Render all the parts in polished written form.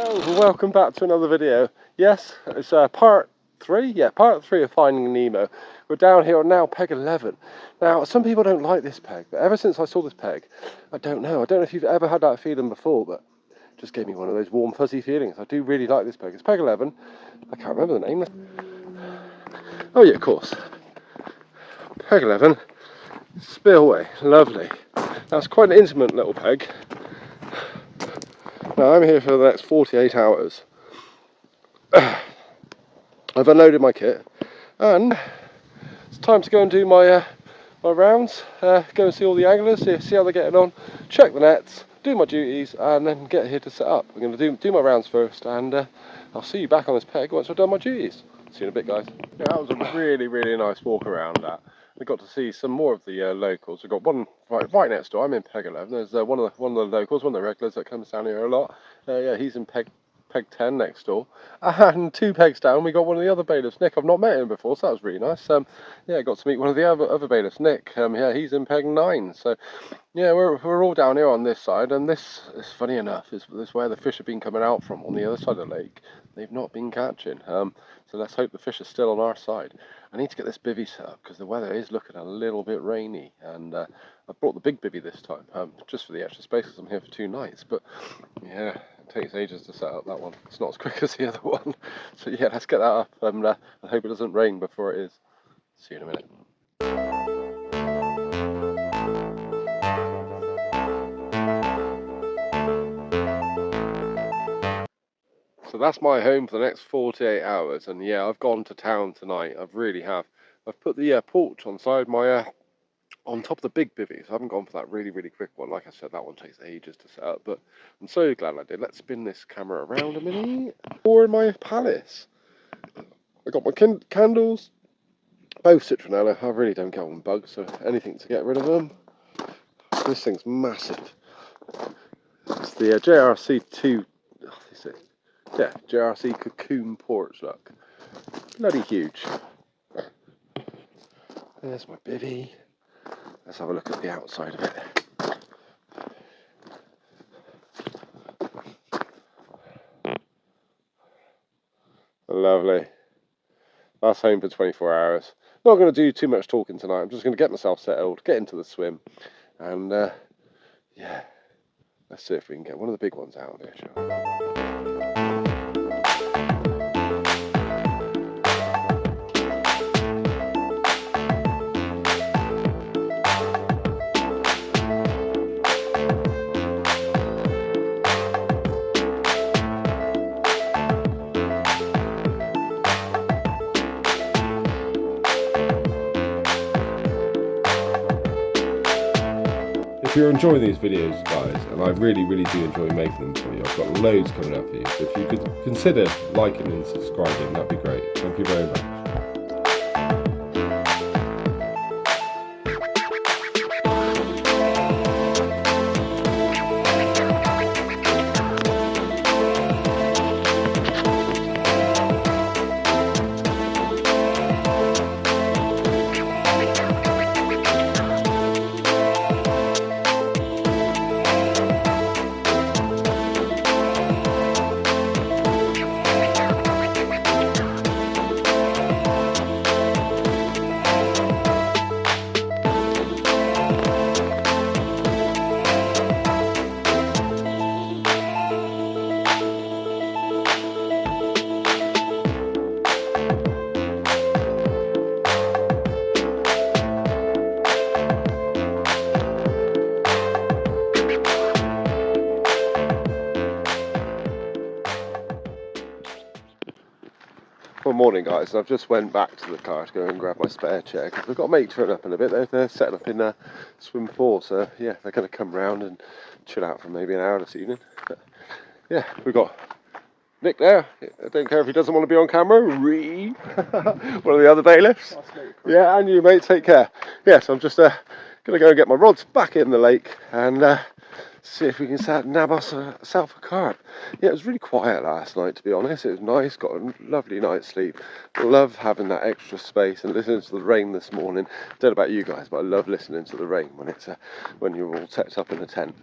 girls, welcome back to another video. Yes, it's part 3, part 3 of Finding Nemo. We're down here on now peg 11. Now, some people don't like this peg, but ever since I saw this peg, I don't know if you've ever had that feeling before, but it just gave me one of those warm fuzzy feelings. I do really like this peg. It's peg 11. I can't remember the name. Oh yeah, of course. Peg 11. Spillway, lovely. That's quite an intimate little peg. Now I'm here for the next 48 hours. I've unloaded my kit and it's time to go and do my my rounds, go and see all the anglers, see how they're getting on, check the nets, do my duties and then get here to set up. I'm going to do my rounds first and I'll see you back on this peg once I've done my duties. See you in a bit, guys. Yeah, that was a really nice walk around that. We got to see some more of the locals. We've got one right next door. I'm in peg 11. There's one of the locals, one of the regulars that comes down here a lot. Yeah, he's in peg 10 next door. And 2 pegs down, we got one of the other bailiffs, Nick. I've not met him before, so that was really nice. Yeah, got to meet one of the other bailiffs, Nick. Yeah, he's in peg 9. So yeah, we're all down here on this side, and this is funny enough is where the fish have been coming out from on the other side of the lake. They've not been catching. So let's hope the fish are still on our side. I need to get this bivvy set up because the weather is looking a little bit rainy, and I brought the big bivvy this time, just for the extra space because I'm here for 2 nights. But yeah, it takes ages to set up that one. It's not as quick as the other one. So yeah, let's get that up, and I hope it doesn't rain before it is. See you in a minute. So that's my home for the next 48 hours, and yeah, I've gone to town tonight. I really have. I've put the porch on side my on top of the big bivvies. I haven't gone for that really quick one. Like I said, that one takes ages to set up, but I'm so glad I did. Let's spin this camera around a minute. Or my palace. I got my candles, both citronella. I really don't get on bugs, so anything to get rid of them. This thing's massive. It's the JRC2. Yeah, JRC Cocoon Porch, look. Bloody huge. There's my bivvy. Let's have a look at the outside of it. Lovely. That's home for 24 hours. Not going to do too much talking tonight. I'm just going to get myself settled, get into the swim, and yeah, let's see if we can get one of the big ones out of here, shall we? If you're enjoying these videos, guys, and I really do enjoy making them for you, I've got loads coming up for you, so if you could consider liking and subscribing, that'd be great. Thank you very much. Well, morning, guys. I've just went back to the car to go and grab my spare chair because we've got a mate turn up in a bit. They're setting up in swim 4, so yeah, they're going to come round and chill out for maybe an hour this evening. But, yeah, we've got Nick there. I don't care if he doesn't want to be on camera. One of the other bailiffs. Yeah, and you, mate. Take care. Yeah, so I'm just going to go and get my rods back in the lake and see if we can nab ourselves a carp. yeah, it was really quiet last night, to be honest. It was nice, got a lovely night's sleep. I love having that extra space and listening to the rain this morning. I don't know about you guys, but I love listening to the rain when it's when you're all tucked up in a tent.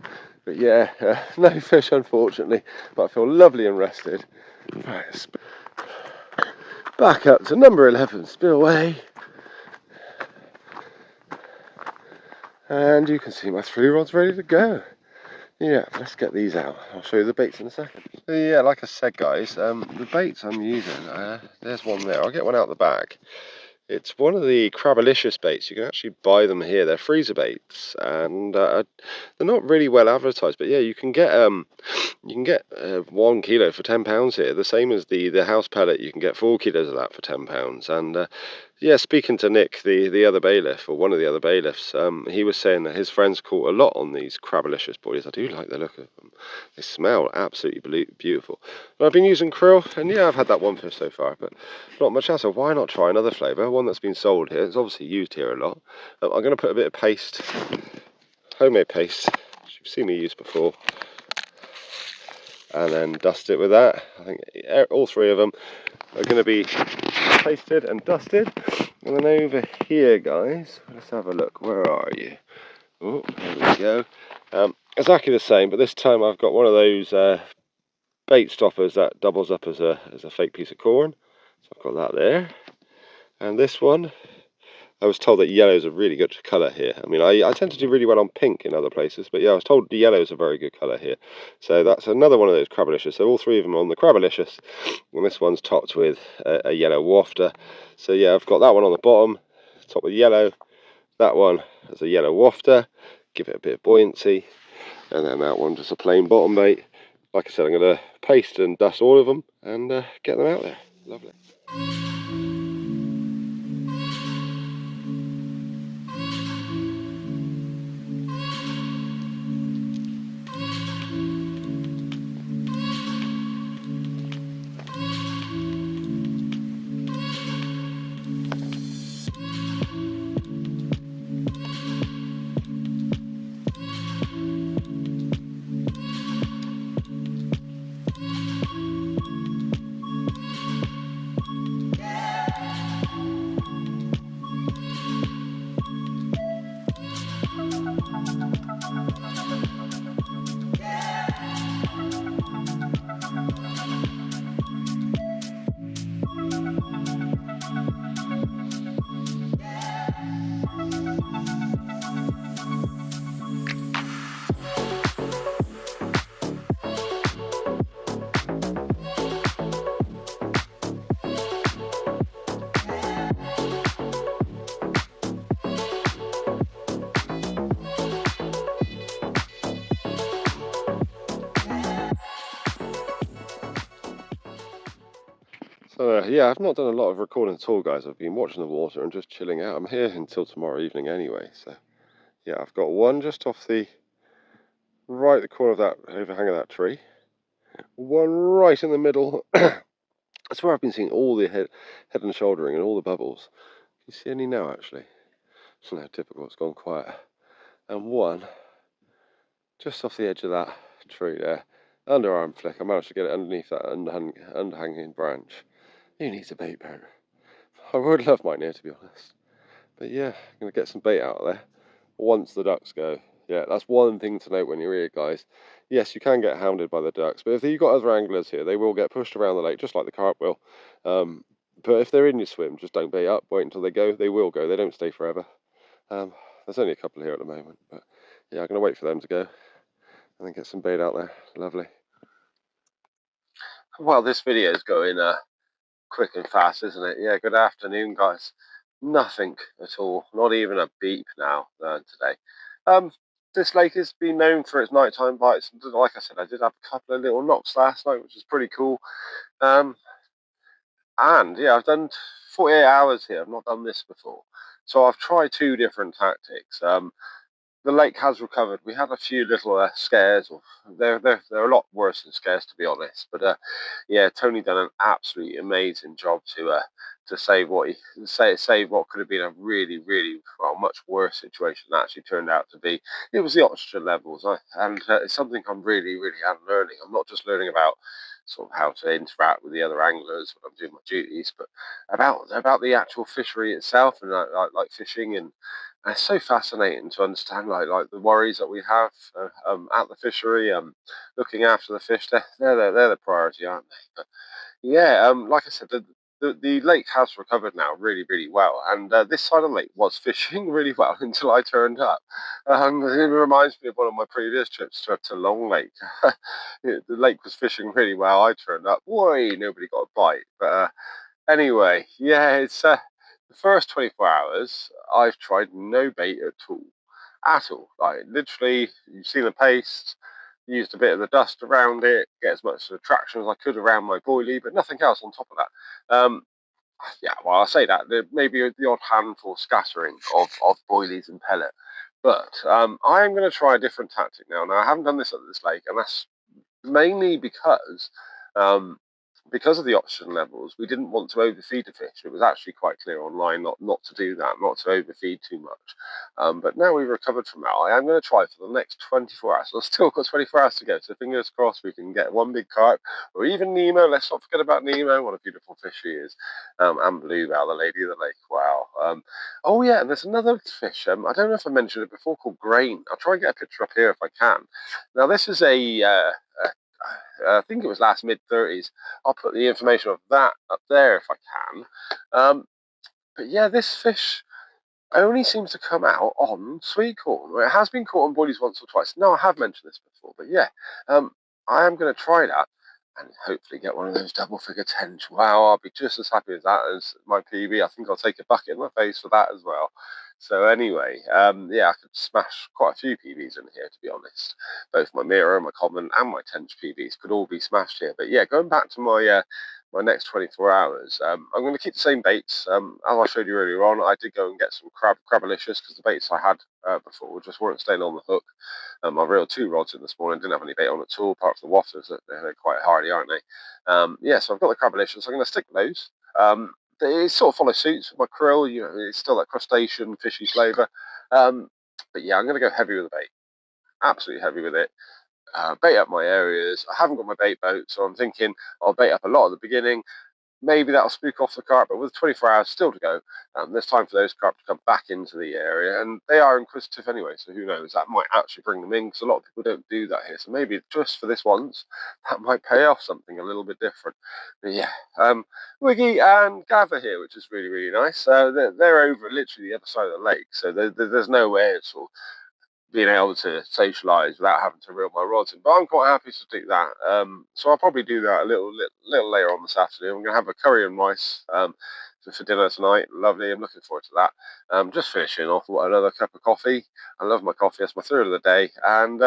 But yeah, no fish unfortunately, but I feel lovely and rested. Right, back up to number 11 spillway. And you can see my 3 rods ready to go. Yeah, let's get these out. I'll show you the baits in a second. So yeah, like I said guys, the baits I'm using, there's one there. I'll get one out the bag. It's one of the Crabalicious baits. You can actually buy them here. They're freezer baits, and they're not really well advertised. But yeah, you can get 1 kilo for £10 here. The same as the house pellet. You can get 4 kilos of that for £10. And yeah, speaking to Nick, the other bailiff, or one of the other bailiffs, he was saying that his friends caught a lot on these Crabalicious boys. I do like the look of them. They smell absolutely beautiful. And I've been using krill, and yeah, I've had that one fish so far, but not much else. So why not try another flavour? One that's been sold here. It's obviously used here a lot. I'm going to put a bit of paste, homemade paste, which you've seen me use before, and then dust it with that. I think all 3 of them are going to be pasted and dusted. And then over here, guys, let's have a look. Where are you? Oh, there we go. Exactly the same, but this time I've got one of those bait stoppers that doubles up as a fake piece of corn. So I've got that there. And this one, I was told that yellow is a really good colour here. I mean, I tend to do really well on pink in other places, but yeah, I was told the yellow is a very good colour here. So that's another one of those Crabalicious. So all 3 of them are on the Crabalicious, and this one's topped with a yellow wafter. So yeah, I've got that one on the bottom, topped with yellow. That one has a yellow wafter, give it a bit of buoyancy, and then that one just a plain bottom bait. Like I said, I'm going to paste and dust all of them and get them out there. Lovely. So yeah, I've not done a lot of recording at all, guys. I've been watching the water and just chilling out. I'm here until tomorrow evening anyway. So yeah, I've got one just off the the corner of that overhang of that tree. One right in the middle. That's where I've been seeing all the head and shouldering and all the bubbles. Can you see any now, actually? It's not typical. It's gone quiet. And one just off the edge of that tree there. Underarm flick. I managed to get it underneath that underhanging branch. Who needs a bait boat? I would love mine here, to be honest. But yeah, I'm going to get some bait out of there once the ducks go. Yeah, that's one thing to note when you're here, guys. Yes, you can get hounded by the ducks, but if you've got other anglers here, they will get pushed around the lake, just like the carp will. But if they're in your swim, just don't bait up. Wait until they go. They will go. They don't stay forever. There's only a couple here at the moment, but yeah, I'm going to wait for them to go and then get some bait out there. Lovely. Well, this video is going quick and fast, isn't it? Yeah, good afternoon, guys. Nothing at all, not even a beep now today. This lake has been known for its nighttime bites. Like I said, I did have a couple of little knocks last night, which was pretty cool. And yeah, I've done 48 hours here. I've not done this before. So I've tried 2 different tactics. The lake has recovered. We had a few little scares. They're a lot worse than scares, to be honest. But yeah, Tony done an absolutely amazing job to to save what could have been a really, really, well, much worse situation that actually turned out to be. It was the oxygen levels, and it's something I'm really, really learning. I'm not just learning about sort of how to interact with the other anglers when I'm doing my duties, but about the actual fishery itself, and like fishing, and it's so fascinating to understand like the worries that we have at the fishery, looking after the fish. They're the priority, aren't they? But yeah, like I said, the lake has recovered now really, really well. And this side of the lake was fishing really well until I turned up. It reminds me of one of my previous trips to Long Lake. The lake was fishing really well. I turned up. Boy, nobody got a bite. But anyway, yeah, it's the first 24 hours, I've tried no bait at all. At all. Like, literally, you've seen the paste, used a bit of the dust around it, get as much attraction as I could around my boilie, but nothing else on top of that. Yeah, well, I say that there may be the odd handful scattering of boilies and pellet, but I am going to try a different tactic now. Now, I haven't done this at this lake, and that's mainly um, because of the oxygen levels, we didn't want to overfeed the fish. It was actually quite clear online not to do that, not to overfeed too much. But now we've recovered from that, I am going to try for the next 24 hours. I've still got 24 hours to go, so fingers crossed we can get one big carp, or even Nemo. Let's not forget about Nemo, what a beautiful fish he is. And Bluebell, the lady of the lake, wow. Oh yeah, and there's another fish, I don't know if I mentioned it before, called grain. I'll try and get a picture up here if I can. Now this is I think it was last mid-30s. I'll put the information of that up there if I can. But yeah, this fish only seems to come out on sweet corn. It has been caught on boilies once or twice. No, I have mentioned this before, but yeah, I am going to try that and hopefully get one of those double figure tens. Wow, I'll be just as happy as that as my PB. I think I'll take a bucket in my face for that as well. So anyway, yeah, I could smash quite a few PBs in here, to be honest. Both my mirror, my common, and my tench PBs could all be smashed here. But yeah, going back to my next 24 hours, I'm going to keep the same baits. As I showed you earlier on, I did go and get some crabalicious because the baits I had before just weren't staying on the hook. I reeled 2 rods in this morning, didn't have any bait on at all, apart from the wafters. They're quite hardy, aren't they? Yeah, so I've got the crabalicious. I'm going to stick with those. They sort of follow suits with my krill. You know, it's still that crustacean, fishy flavour. But yeah, I'm going to go heavy with the bait. Absolutely heavy with it. Bait up my areas. I haven't got my bait boat, so I'm thinking I'll bait up a lot at the beginning. Maybe that'll spook off the carp, but with 24 hours still to go, there's time for those carp to come back into the area, and they are inquisitive anyway, so who knows, that might actually bring them in, because a lot of people don't do that here, so maybe just for this once, that might pay off something a little bit different. But yeah, Wiggy and Gather here, which is really, really nice. They're over literally the other side of the lake, so there's no way it's all being able to socialise without having to reel my rods in. But I'm quite happy to do that. So I'll probably do that a little later on this afternoon. I'm going to have a curry and rice for dinner tonight. Lovely. I'm looking forward to that. Just finishing off with another cup of coffee. I love my coffee. That's my third of the day. And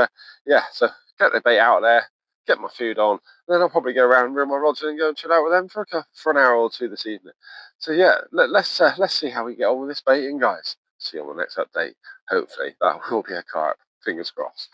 yeah, so get the bait out there, get my food on, and then I'll probably go around and reel my rods in and go and chill out with them for an hour or two this evening. So yeah, let's see how we get on with this baiting, guys. See you on the next update. Hopefully that will be a carp. Fingers crossed.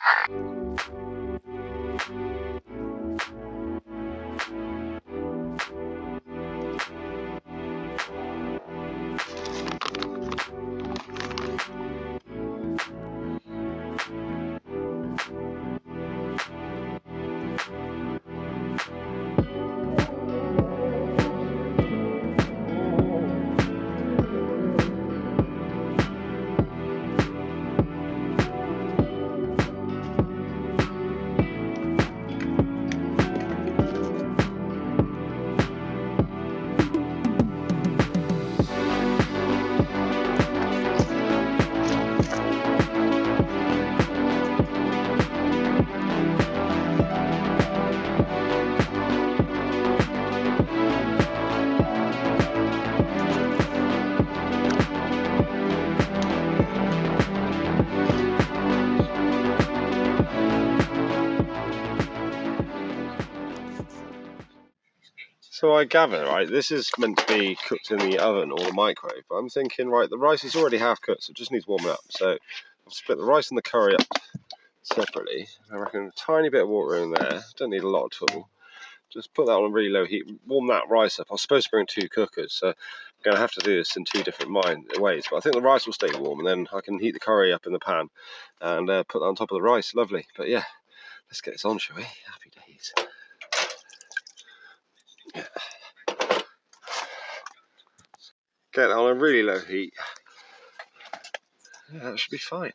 So I gather, right, this is meant to be cooked in the oven or the microwave, but I'm thinking, right, the rice is already half cooked, so it just needs warming up. So I've split the rice and the curry up separately. I reckon a tiny bit of water in there, don't need a lot at all. just put that on a really low heat, warm that rice up. I was supposed to bring 2 cookers, so I'm going to have to do this in 2 different ways. But I think the rice will stay warm, and then I can heat the curry up in the pan and put that on top of the rice. Lovely. But yeah, let's get this on, shall we? Happy days. Get it on a really low heat. Yeah, that should be fine.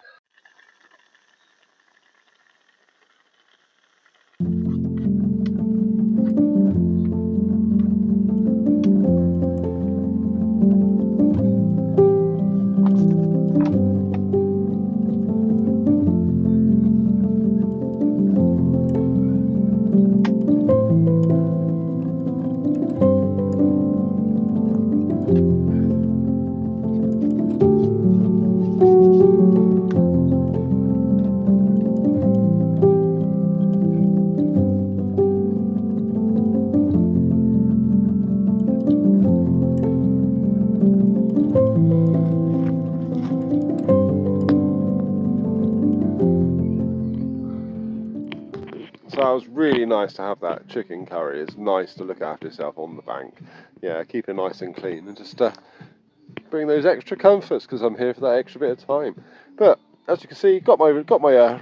So that was really nice to have that chicken curry. It's nice to look after yourself on the bank. Yeah, keep it nice and clean and just bring those extra comforts because I'm here for that extra bit of time. But as you can see, got my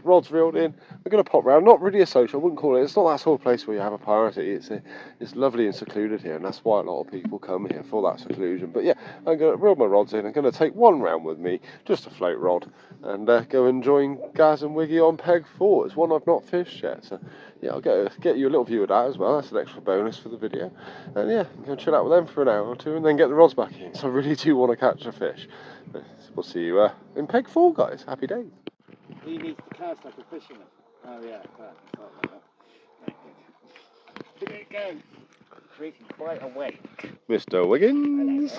rods reeled in. I'm going to pop round. Not really a social, I wouldn't call it. It's not that sort of place where you have a party. It's lovely and secluded here, and that's why a lot of people come here, for that seclusion. But yeah, I'm going to reel my rods in. I'm going to take one round with me, just a float rod, and go and join Gaz and Wiggy on peg 4. It's one I've not fished yet, so yeah, I'll get you a little view of that as well. That's an extra bonus for the video. And yeah, I'm going to chill out with them for an hour or two and then get the rods back in. So I really do want to catch a fish. But we'll see you in peg 4, guys. Happy days. He needs to cast like a fisherman. Oh yeah, Here it goes. Drinking quite awake. Mr. Wiggins.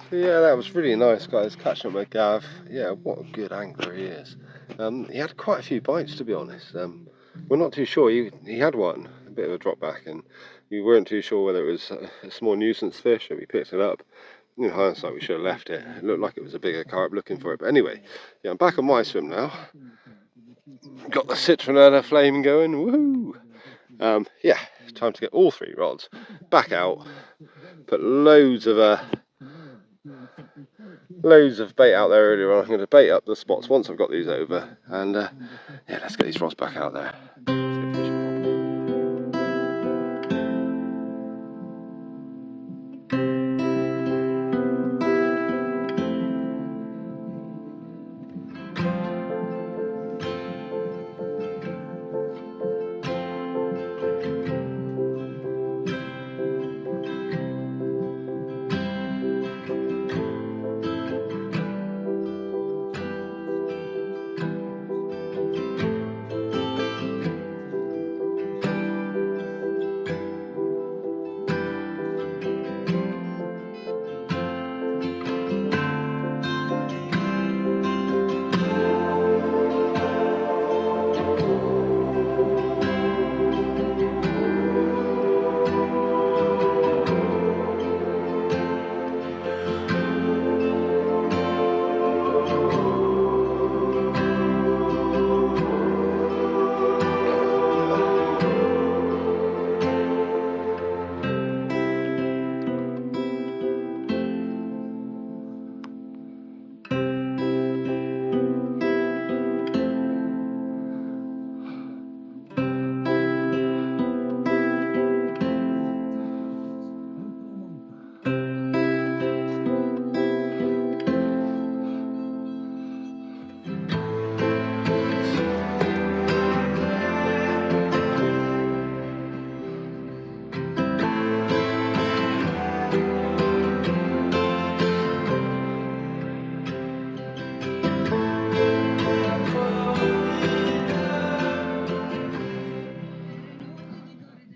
So yeah, that was really nice, guys, catching up with Gav. Yeah, what a good angler he is. He had quite a few bites, to be honest. We're not too sure. He had one, a bit of a drop back, and we weren't too sure whether it was a small nuisance fish, and we picked it up. In hindsight, we should have left it. It looked like it was a bigger carp looking for it. But anyway, yeah, I'm back on my swim now. Got the citronella flame going. Woohoo! Yeah, time to get all 3 rods back out. Put loads of bait out there earlier on. I'm going to bait up the spots once I've got these over, and yeah, let's get these rods back out there.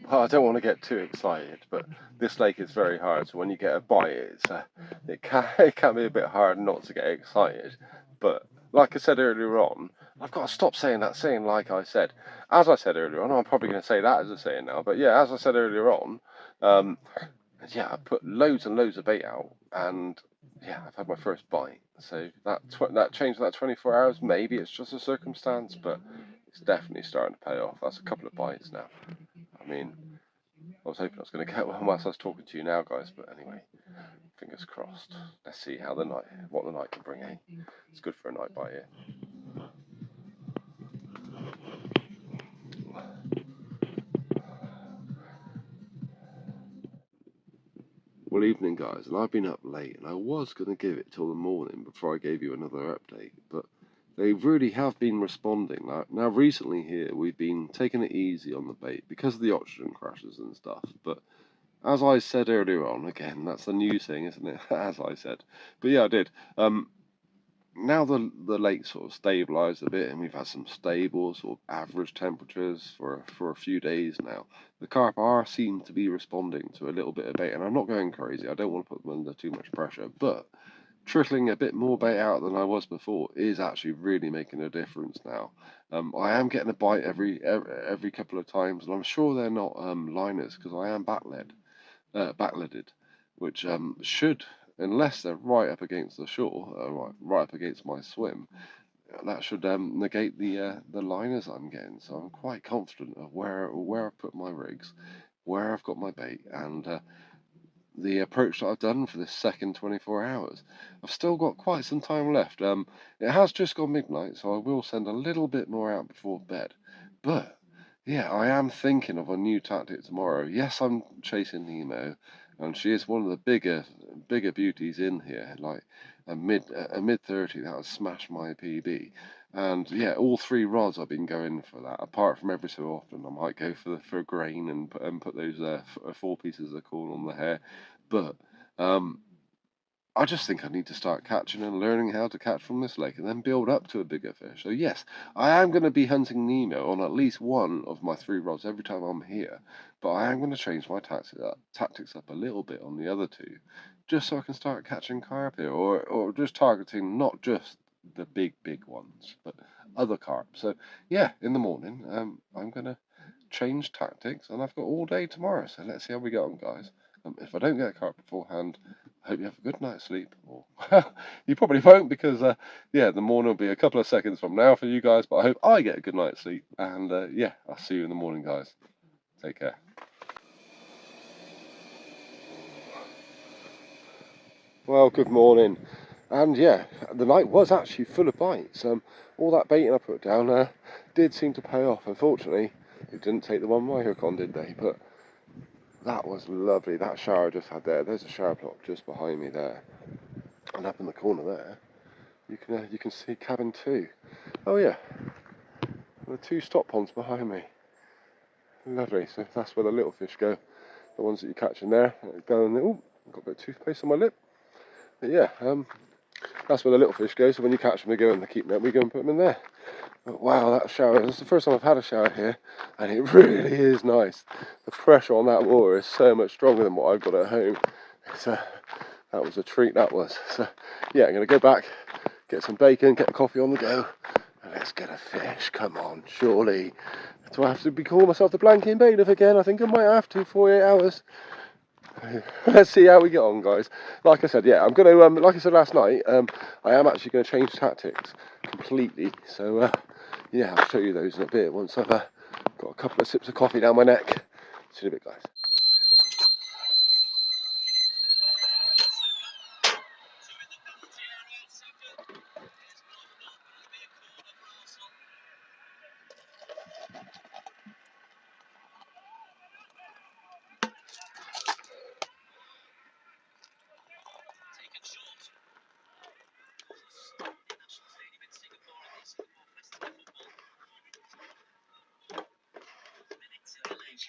Well, I don't want to get too excited, but this lake is very hard, so when you get a bite, it can be a bit hard not to get excited. But like I said earlier on, I've got to stop saying that saying like I said. As I said earlier on, I'm probably going to say that as a saying now, but yeah, as I said earlier on, yeah, I put loads and loads of bait out, and yeah, I've had my first bite. So that changed that 24 hours. Maybe it's just a circumstance, but it's definitely starting to pay off. That's a couple of bites now. I mean, I was hoping I was going to get one whilst I was talking to you now, guys, but anyway, fingers crossed. Let's see what the night can bring, eh? It's good for a night bite here. Well, evening, guys, and I've been up late, and I was going to give it till the morning before I gave you another update, but they really have been responding. Now, recently here, we've been taking it easy on the bait because of the oxygen crashes and stuff, but as I said earlier on, again, that's the new thing, isn't it? As I said. But yeah, I did. Now the lake sort of stabilised a bit, and we've had some stable sort of average temperatures for a few days now. The carp are seem to be responding to a little bit of bait, and I'm not going crazy. I don't want to put them under too much pressure, but trickling a bit more bait out than I was before is actually really making a difference now. I am getting a bite every couple of times, and I'm sure they're not liners because I am backleaded, which should, unless they're right up against the shore, right up against my swim, that should negate the liners I'm getting. So I'm quite confident of where I've put my rigs, where I've got my bait, and the approach that I've done for this second 24 hours. I've still got quite some time left. It has just gone midnight, so I will send a little bit more out before bed. But yeah, I am thinking of a new tactic tomorrow. Yes, I'm chasing Nemo, and she is one of the bigger beauties in here. Like a mid 30 that would smash my PB. And yeah, all three rods I've been going for that. Apart from every so often, I might go for grain and put those 4 pieces of corn on the hair. But I just think I need to start catching and learning how to catch from this lake and then build up to a bigger fish. So yes, I am going to be hunting Nemo on at least one of my 3 rods every time I'm here. But I am going to change my tactics up a little bit on the other 2, just so I can start catching carp here, or just targeting not just the big ones, but other carp. So yeah, in the morning, I'm going to change tactics, and I've got all day tomorrow. So let's see how we get on, guys. If I don't get a carp beforehand, I hope you have a good night's sleep. Or you probably won't, because yeah, the morning will be a couple of seconds from now for you guys. But I hope I get a good night's sleep. And yeah, I'll see you in the morning, guys. Take care. Well, good morning. And yeah, the night was actually full of bites. All that baiting I put down did seem to pay off. Unfortunately, it didn't take the one my hook on, did they? But that was lovely. That shower I just had there. There's a shower block just behind me there, and up in the corner there, you can see cabin 2. Oh yeah, the 2 stop ponds behind me. Lovely. So that's where the little fish go. The ones that you catch in there. Go in there. Oh, got a bit of toothpaste on my lip. But yeah, that's where the little fish go. So when you catch them, they go in the keep net. We go and put them in there. But wow, that shower, this is the first time I've had a shower here, and it really is nice. The pressure on that water is so much stronger than what I've got at home. That was a treat, that was. So yeah, I'm going to go back, get some bacon, get a coffee on the go, and let's get a fish. Come on, surely. Do I have to be calling myself the blanking bailiff again? I think I might have to, 48 hours. Let's see how we get on, guys. Like I said, yeah, I'm going to, like I said last night, I am actually going to change tactics completely. So yeah, I'll show you those in a bit once I've got a couple of sips of coffee down my neck. See you in a bit, guys.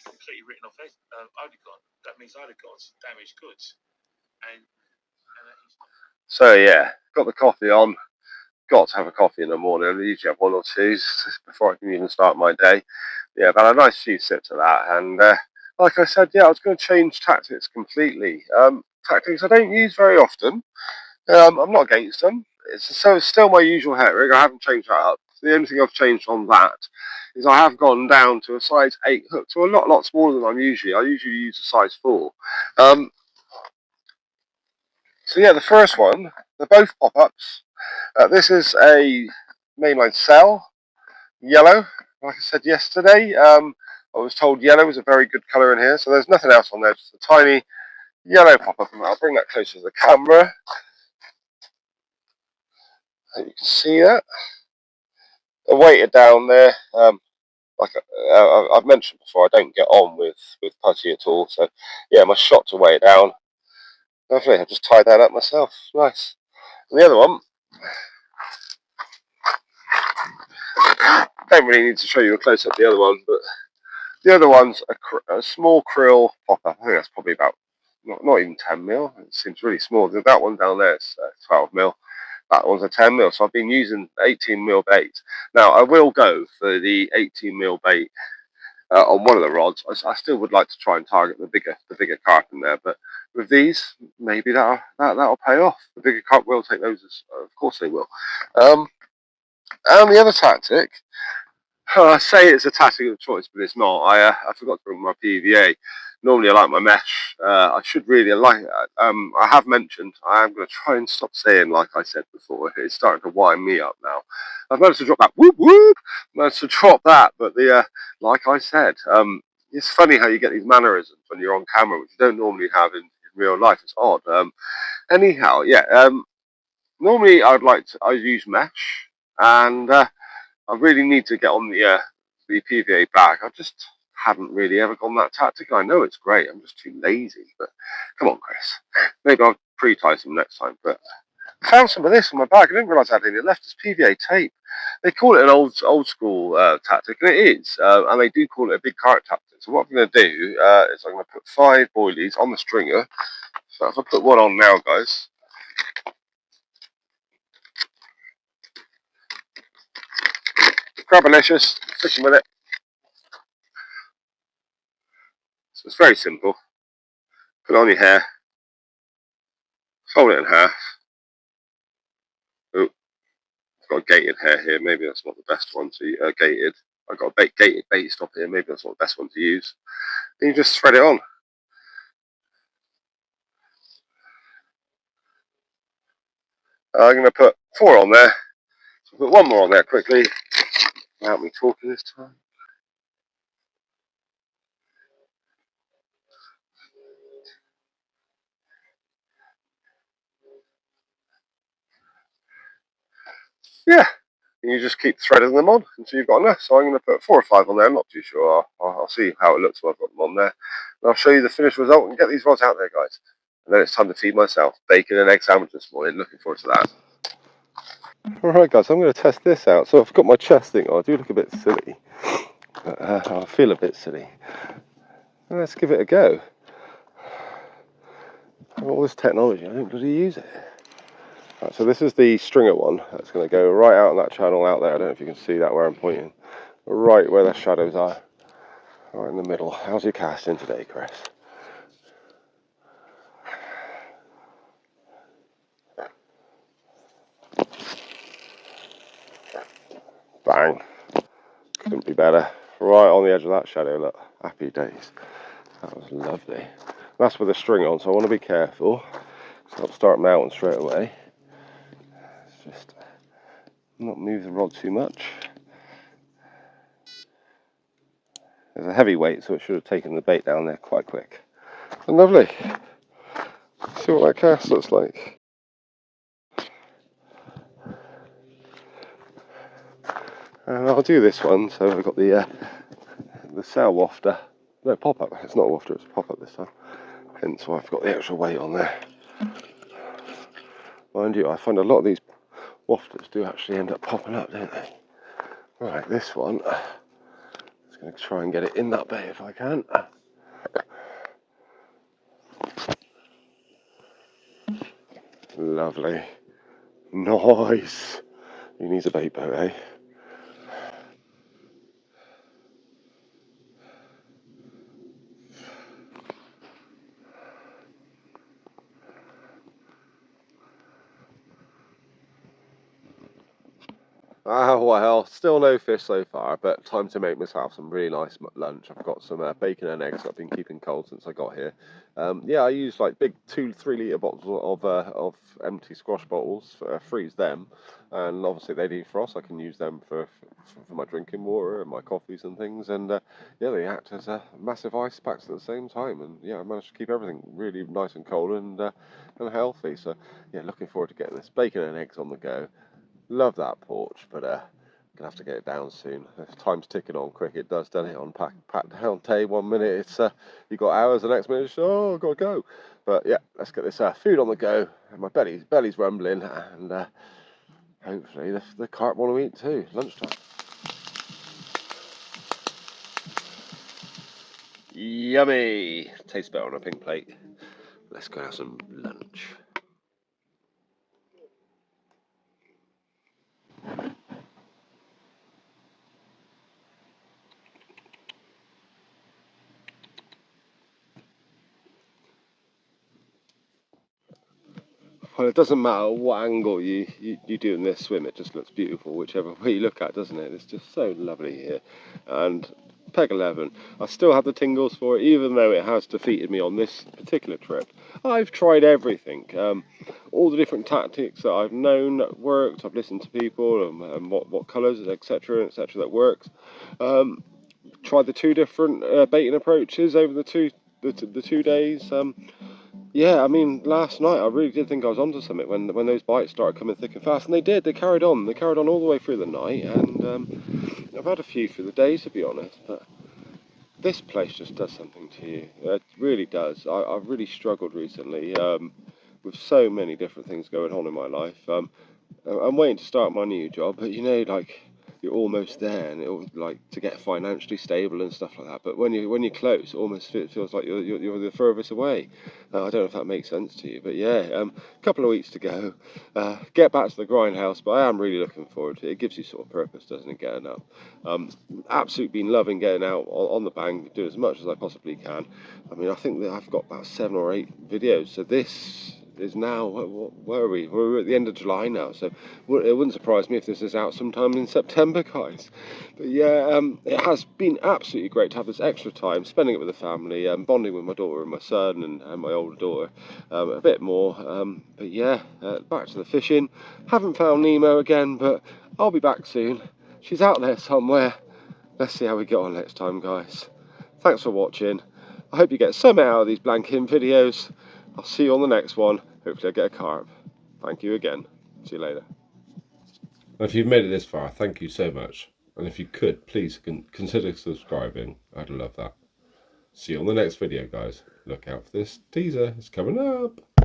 Completely written off Odegon. That means Odegon's damaged goods. So yeah, got the coffee on. Got to have a coffee in the morning. I usually have 1 or 2 before I can even start my day. Yeah, I've had a nice few sips of that, and like I said, yeah, I was going to change tactics completely. Tactics I don't use very often. I'm not against them. It's still my usual hair rig. I haven't changed that up. The only thing I've changed on that is I have gone down to a size 8 hook, so a lot smaller than I'm usually. I usually use a size 4. So yeah, the first one, they're both pop-ups. This is a mainline cell, yellow. Like I said yesterday, I was told yellow was a very good colour in here, so there's nothing else on there, just a tiny yellow pop-up. I'll bring that closer to the camera. You can see that. I weighted down there. Like I've mentioned before, I don't get on with putty at all. So yeah, my shot to weigh it down. Lovely. I just tied that up myself. Nice. And the other one, don't really need to show you a close up. The other one, but the other one's a small krill popper. I think that's probably about not even 10 mil. It seems really small. That one down there is 12 mil. That one's a 10 mil. So I've been using 18 mil bait. Now I will go for the 18 mil bait on one of the rods. I still would like to try and target the bigger carp in there, but with these, maybe that'll pay off. The bigger carp will take those, of course they will. And the other tactic, I say it's a tactic of choice, but it's not. I forgot to bring my PVA. Normally I like my mesh. I should really like that. I have mentioned I am going to try and stop saying like I said before. It's starting to wind me up now. I've managed to drop that whoop whoop. Managed to drop that, but the like I said, it's funny how you get these mannerisms when you're on camera, which you don't normally have in real life. It's odd. Anyhow, yeah. Normally I use mesh, and I really need to get on the PVA bag. I just haven't really ever gone that tactic. I know it's great. I'm just too lazy. But come on, Chris. Maybe I'll pre-tie some next time. But I found some of this in my bag. I didn't realise I had any left. It's PVA tape. They call it an old school tactic, and it is. And they do call it a big carp tactic. So what I'm going to do is I'm going to put 5 boilies on the stringer. So if I put one on now, guys. Crabalicious, fishing with it. So it's very simple. Put it on your hair, fold it in half. Oh, I've got a gated hair here. Maybe that's not the best one to gated. I've got a gated bait stop here. Maybe that's not the best one to use. And you just thread it on. I'm going to put 4 on there. So I'll put 1 more on there quickly. Without me talking this time. Yeah. And you just keep threading them on until you've got enough. So I'm going to put 4 or 5 on there. I'm not too sure. I'll see how it looks when I've got them on there. And I'll show you the finished result and get these rods out there, guys. And then it's time to feed myself. Bacon and egg sandwich this morning. Looking forward to that. Alright guys, I'm going to test this out. So I've got my chest thing on. I do look a bit silly. But, I feel a bit silly. Let's give it a go. All this technology, I don't bloody use it. Right, so this is the stringer one. That's going to go right out on that channel out there. I don't know if you can see that where I'm pointing. Right where the shadows are. Right in the middle. How's your casting today, Chris? Bang. Couldn't be better. Right on the edge of that shadow, look. Happy days. That was lovely. That's with a string on, so I want to be careful. So I'll start melting straight away. Just not move the rod too much. There's a heavy weight, so it should have taken the bait down there quite quick. And lovely. See what that cast looks like. And I'll do this one. So I've got the sail wafter. No, pop up. It's not a wafter. It's a pop up this time. Hence why I've got the extra weight on there. Mind you, I find a lot of these wafters do actually end up popping up, don't they? Right, this one. I'm just going to try and get it in that bay if I can. Lovely. Nice. He needs a bait boat, eh? Ah, well, still no fish so far, but time to make myself some really nice lunch. I've got some bacon and eggs I've been keeping cold since I got here. Yeah, I use like big 2-3 litre bottles of empty squash bottles, freeze them, and obviously they defrost. I can use them for my drinking water and my coffees and things, and yeah, they act as massive ice packs at the same time, and yeah, I managed to keep everything really nice and cold and healthy. So yeah, looking forward to getting this bacon and eggs on the go. Love that porch, but gonna have to get it down soon. Time's ticking on quick. It does, doesn't it? On pat down day. 1 minute it's you got hours, the next minute it's, oh, I've got to go. But yeah, let's get this food on the go. My belly's rumbling, and hopefully the carp want to eat too. Lunchtime. Yummy! Tastes better on a pink plate. Let's go have some lunch. Well, it doesn't matter what angle you do in this swim, it just looks beautiful, whichever way you look at, doesn't it? It's just so lovely here. And peg 11, I still have the tingles for it, even though it has defeated me on this particular trip. I've tried everything, all the different tactics that I've known that worked. I've listened to people and what colours, etc., that works. Tried the 2 different baiting approaches over the 2 days. Yeah, I mean, last night I really did think I was onto something when those bites started coming thick and fast, and they did. They carried on. They carried on all the way through the night, and I've had a few through the day, to be honest. But this place just does something to you. It really does. I've really struggled recently with so many different things going on in my life. I'm waiting to start my new job, but you know, like you're almost there, and it'll like to get financially stable and stuff like that. But when you're close, it almost feels like you're the furthest away. I don't know if that makes sense to you, but yeah, a couple of weeks to go. Get back to the grindhouse, but I am really looking forward to it. It gives you sort of purpose, doesn't it? Getting up. Absolutely been loving getting out on the bank, doing as much as I possibly can. I mean, I think that I've got about 7 or 8 videos, so this is now, where are we? We're at the end of July now, so it wouldn't surprise me if this is out sometime in September, guys. But yeah, it has been absolutely great to have this extra time, spending it with the family, bonding with my daughter and my son and my older daughter a bit more. But yeah, back to the fishing. Haven't found Nemo again, but I'll be back soon. She's out there somewhere. Let's see how we get on next time, guys. Thanks for watching. I hope you get some out of these blanking videos. I'll see you on the next one. Hopefully I get a carp. Thank you again. See you later. If you've made it this far, thank you so much. And if you could, please consider subscribing. I'd love that. See you on the next video, guys. Look out for this teaser. It's coming up.